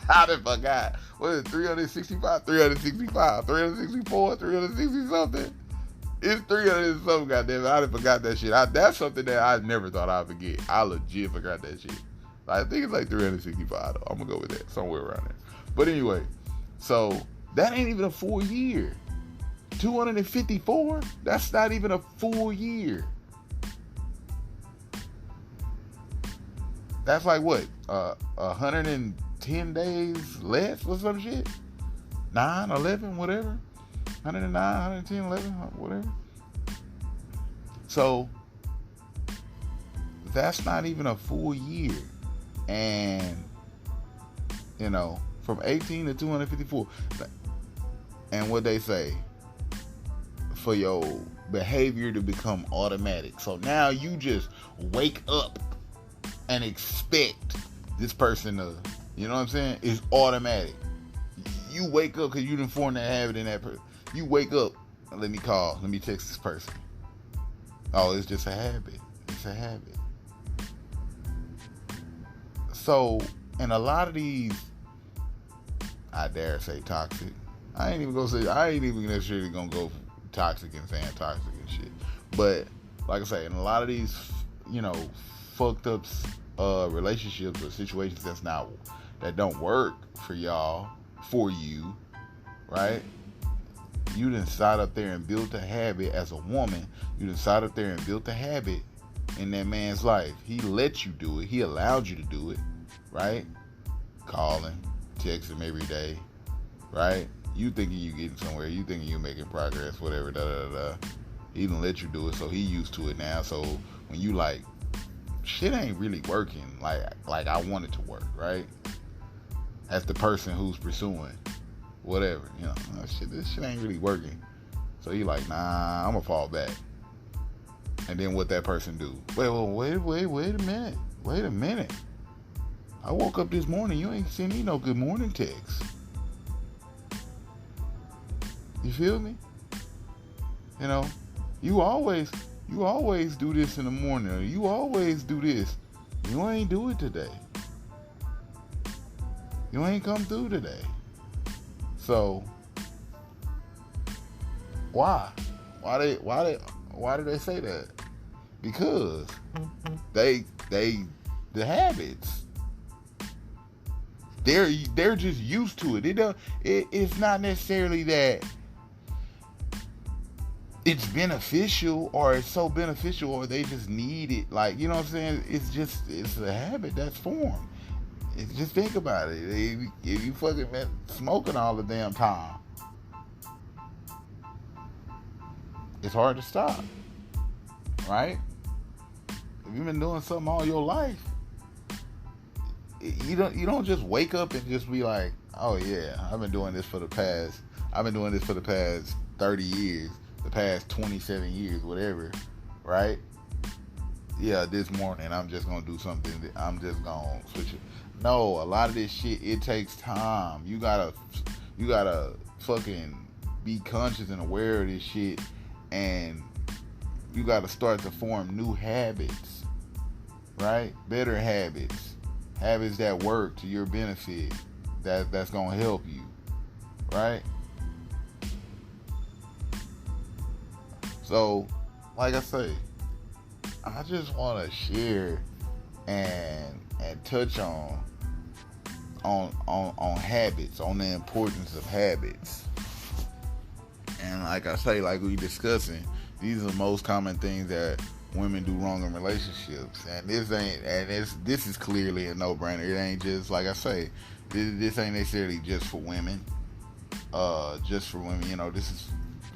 I done forgot. What is it? 365, 364, 360 something. It's 300 and something, goddamn it. I done forgot that shit. That's something that I never thought I'd forget. I legit forgot that shit. I think it's like 365 though. I'm gonna go with that. Somewhere around there. But anyway, so that ain't even a full year. 254? That's not even a full year. That's like what? 110 days less or some shit? 9, 11, whatever. 109, 110, 11, whatever. So that's not even a full year. And, from 18 to 254. And what they say, for your behavior to become automatic. So now you just wake up and expect this person to, you know what I'm saying? It's automatic. You wake up because you didn't form that habit in that person. You wake up, let me text this person. Oh, it's just a habit. It's a habit. So, and a lot of these, I dare say toxic. I ain't even necessarily gonna go toxic and saying toxic and shit. But like I say, in a lot of these, fucked up relationships or situations that don't work for y'all, for you, right? You done sat up there and built a habit as a woman. You done sat up there and built a habit in that man's life. He let you do it. He allowed you to do it, right? Calling, texting him every day, right? You thinking you getting somewhere. You thinking you making progress, whatever, da-da-da-da. He done let you do it, so he used to it now. So when you like, shit ain't really working like I want it to work, right? As the person who's pursuing whatever, this shit ain't really working. So you like, nah, I'm gonna fall back. And then what that person do? Wait a minute. I woke up this morning, you ain't sent me no good morning text. You feel me? You always do this in the morning. Or you always do this. You ain't do it today. You ain't come through today. So why? Why do they say that? Because the habits. They're just used to it. It's not necessarily that it's beneficial or it's so beneficial or they just need it. Like, you know what I'm saying? It's a habit that's formed. Just think about it. If you fucking been smoking all the damn time, it's hard to stop, right? If you've been doing something all your life, you don't just wake up and just be like, oh yeah, I've been doing this for the past 30 years, the past 27 years, whatever, right? Yeah, this morning I'm just gonna do something. I'm just gonna switch it. No, a lot of this shit, it takes time. You gotta fucking be conscious and aware of this shit, and you gotta start to form new habits, right? Better habits that work to your benefit, that's gonna help you, right? So, like I say, I just want to share and touch on habits, on the importance of habits. And like I say, like we discussing, these are the most common things that women do wrong in relationships. And this is clearly a no-brainer. It ain't just, like I say, this ain't necessarily just for women. Just for women, this is,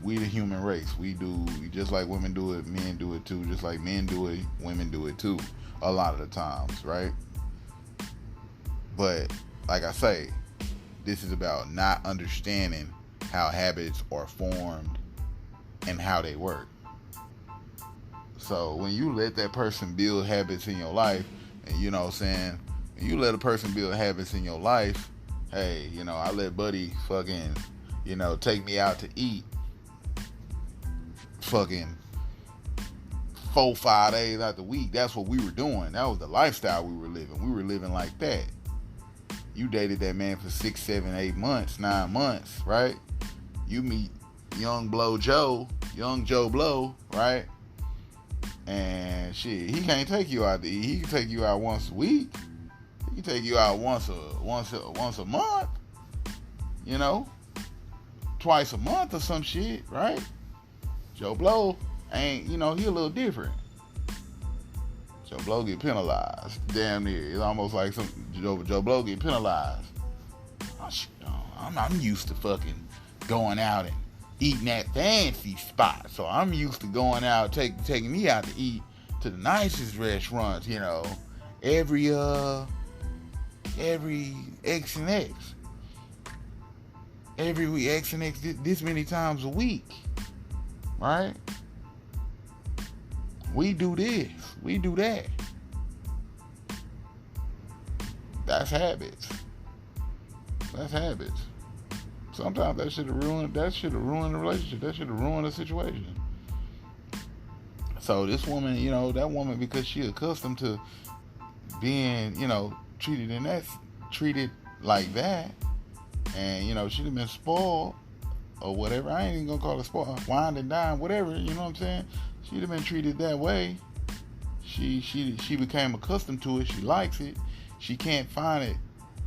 we the human race. We do, just like women do it, men do it too. Just like men do it, women do it too. A lot of the times, right? But like I say, this is about not understanding how habits are formed and how they work. So when you let that person build habits in your life, and you know what I'm saying, when you let a person build habits in your life, hey, I let buddy fucking, take me out to eat fucking 4-5 days out the week. That's what we were doing. That was the lifestyle we were living. We were living like that. You dated that man for 6, 7, 8 months, 9 months, right? You meet young Joe Blow, right? And shit, he can't take you out to eat. He can take you out once a week. He can take you out once a month. Twice a month or some shit, right? Joe Blow ain't, he a little different. Joe Blow get penalized. Damn near. It's almost like Joe Blow get penalized. Oh, shit. I'm used to fucking going out and eating at fancy spots. So I'm used to going out, taking me out to eat to the nicest restaurants, every X and X. Every week, X and X this many times a week. Right? We do this. We do that. That's habits. That's habits. Sometimes that should have ruined the relationship. That should have ruined the situation. So this woman, that woman, because she accustomed to being, treated like that, and she'd have been spoiled or whatever. I ain't even gonna call it spoiled, wine and dine, whatever. You know what I'm saying? She'd have been treated that way. She became accustomed to it. She likes it. She can't find it,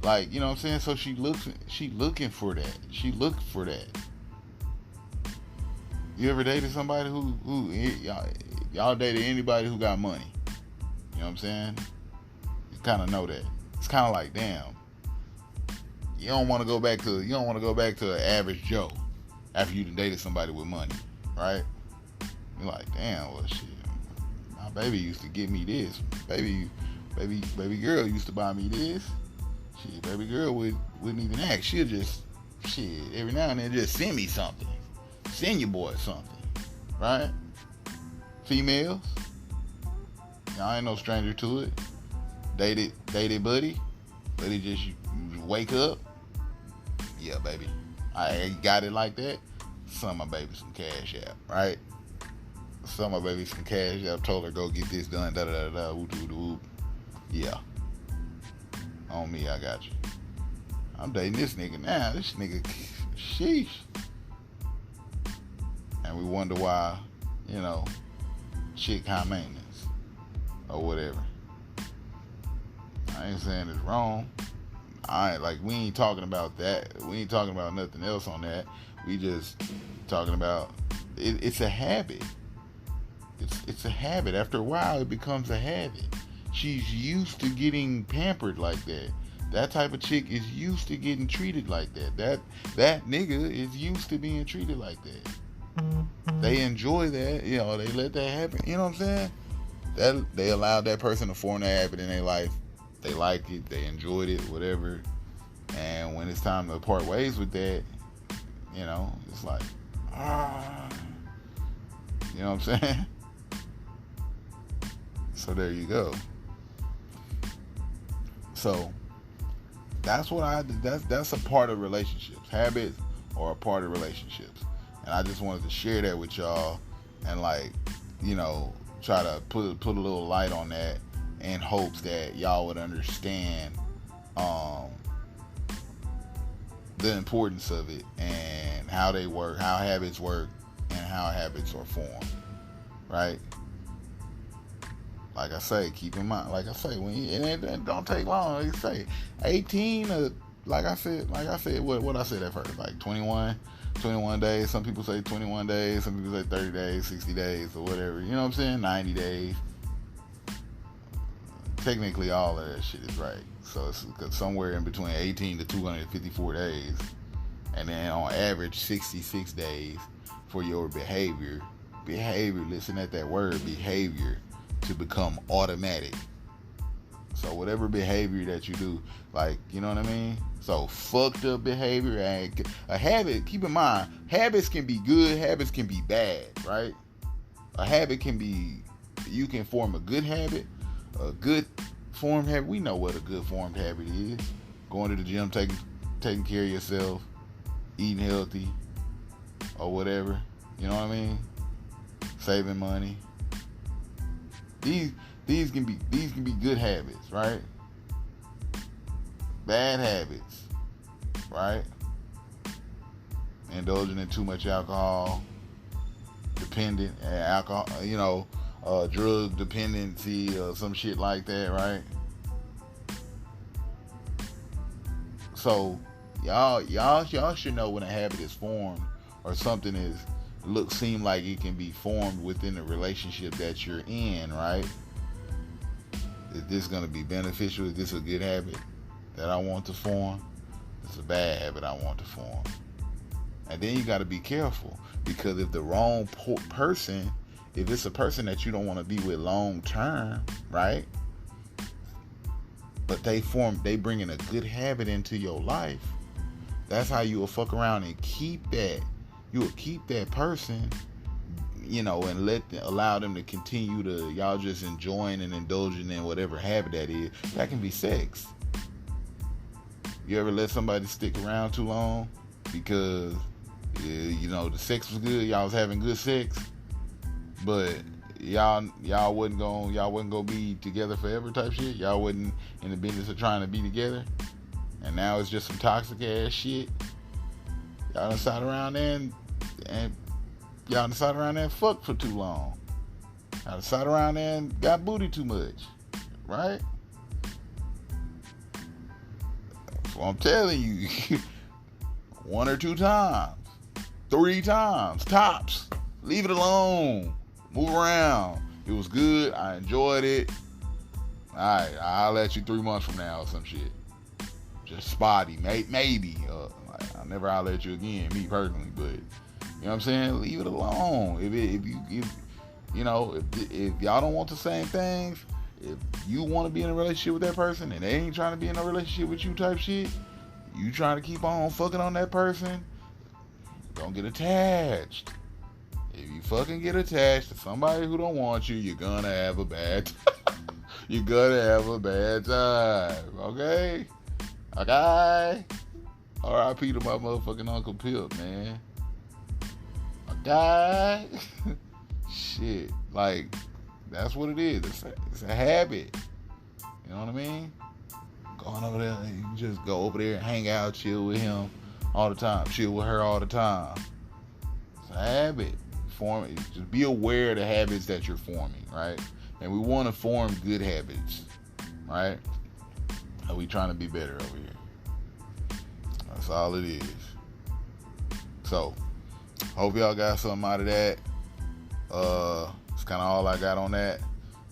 like, you know what I'm saying? So she looking for that. She looked for that. You ever dated somebody who y'all dated anybody who got money? You know what I'm saying? You kind of know that. It's kind of like, damn, you don't want to go back to an average Joe after you dated somebody with money, right? You're like, damn, well, shit, my baby used to give me this. Baby girl used to buy me this. Shit, baby girl wouldn't even ask. She'll just, every now and then just send me something. Send your boy something, right? Females, y'all ain't no stranger to it. Dated buddy just you wake up. Yeah, baby, I got it like that. Some of my baby some cash out, right? Some of my baby some cash out. Told her go get this done. Da da da da. Whoop whoop whoop. Yeah. On me, I got you. I'm dating this nigga now. This nigga, sheesh. And we wonder why, chick high maintenance or whatever. I ain't saying it's wrong. We ain't talking about that. We ain't talking about nothing else on that. We just talking about it's a habit. It's a habit. After a while, it becomes a habit. She's used to getting pampered like that. That type of chick is used to getting treated like that. That nigga is used to being treated like that. They enjoy that. They let that happen. You know what I'm saying? That they allowed that person to form that habit in their life. They like it. They enjoyed it. Whatever. And when it's time to part ways with that, it's like, you know what I'm saying? So there you go. So that's what that's a part of relationships. Habits are a part of relationships. And I just wanted to share that with y'all and try to put a little light on that in hopes that y'all would understand the importance of it and how they work, how habits work, and how habits are formed. Right? Like I say, keep in mind. Like I say, it don't take long. Like I say, 18. Like I said, what I said at first, like 21 days. Some people say 21 days. Some people say 30 days, 60 days, or whatever. You know what I'm saying? 90 days. Technically, all of that shit is right. So it's somewhere in between 18 to 254 days, and then on average 66 days for your behavior. Listen at that word, behavior, to become automatic. So whatever behavior that you do, like, you know what I mean? So fucked up behavior, and a habit, keep in mind, habits can be good, habits can be bad, right? A habit can be, you can form a good habit, a good formed habit. We know what a good formed habit is. Going to the gym, taking care of yourself, eating healthy, or whatever. You know what I mean? Saving money. These can be good habits, right? Bad habits, right? Indulging in too much alcohol, dependent, drug dependency or some shit like that, right? So y'all should know when a habit is formed or something seem like it can be formed within the relationship that you're in, right? Is this going to be beneficial? Is this a good habit that I want to form? It's a bad habit I want to form. And then you got to be careful, because if the wrong person, if it's a person that you don't want to be with long term, right? But they bringing a good habit into your life. That's how you will fuck around and keep that. You will keep that person, and allow them to continue to, y'all just enjoying and indulging in whatever habit that is. That can be sex. You ever let somebody stick around too long because the sex was good, y'all was having good sex, but y'all wasn't gonna be together forever type shit. Y'all wasn't in the business of trying to be together, and now it's just some toxic ass shit. Y'all done sat around there and fucked for too long. Y'all done sat around there and got booty too much, right? So I'm telling you, 1 or 2 times, 3 times, tops. Leave it alone. Move around. It was good. I enjoyed it. Alright, I'll let you 3 months from now or some shit. Just spotty. Maybe. I'll never holler at you again, me personally, but you know what I'm saying? Leave it alone. If y'all don't want the same things, if you want to be in a relationship with that person and they ain't trying to be in a relationship with you type shit, you trying to keep on fucking on that person, don't get attached. If you fucking get attached to somebody who don't want you, you're gonna have a bad time. You're gonna have a bad time. Okay? Okay? R.I.P. to my motherfucking Uncle Pip, man. Okay? Shit. Like, that's what it is. It's a habit. You know what I mean? Going over there, you just go over there and hang out, chill with him all the time. Chill with her all the time. It's a habit. Just be aware of the habits that you're forming, right? And we want to form good habits, right? And we trying to be better over here. That's all it is. So, hope y'all got something out of that. It's kind of all I got on that.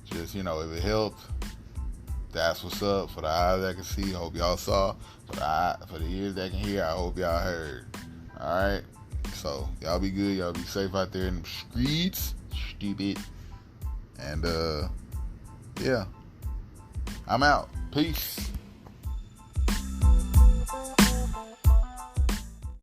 Just, if it helped, that's what's up. For the eyes that can see, hope y'all saw. For the ears that can hear, I hope y'all heard. Alright? So, y'all be good. Y'all be safe out there in the streets. Stupid. And, yeah. I'm out. Peace.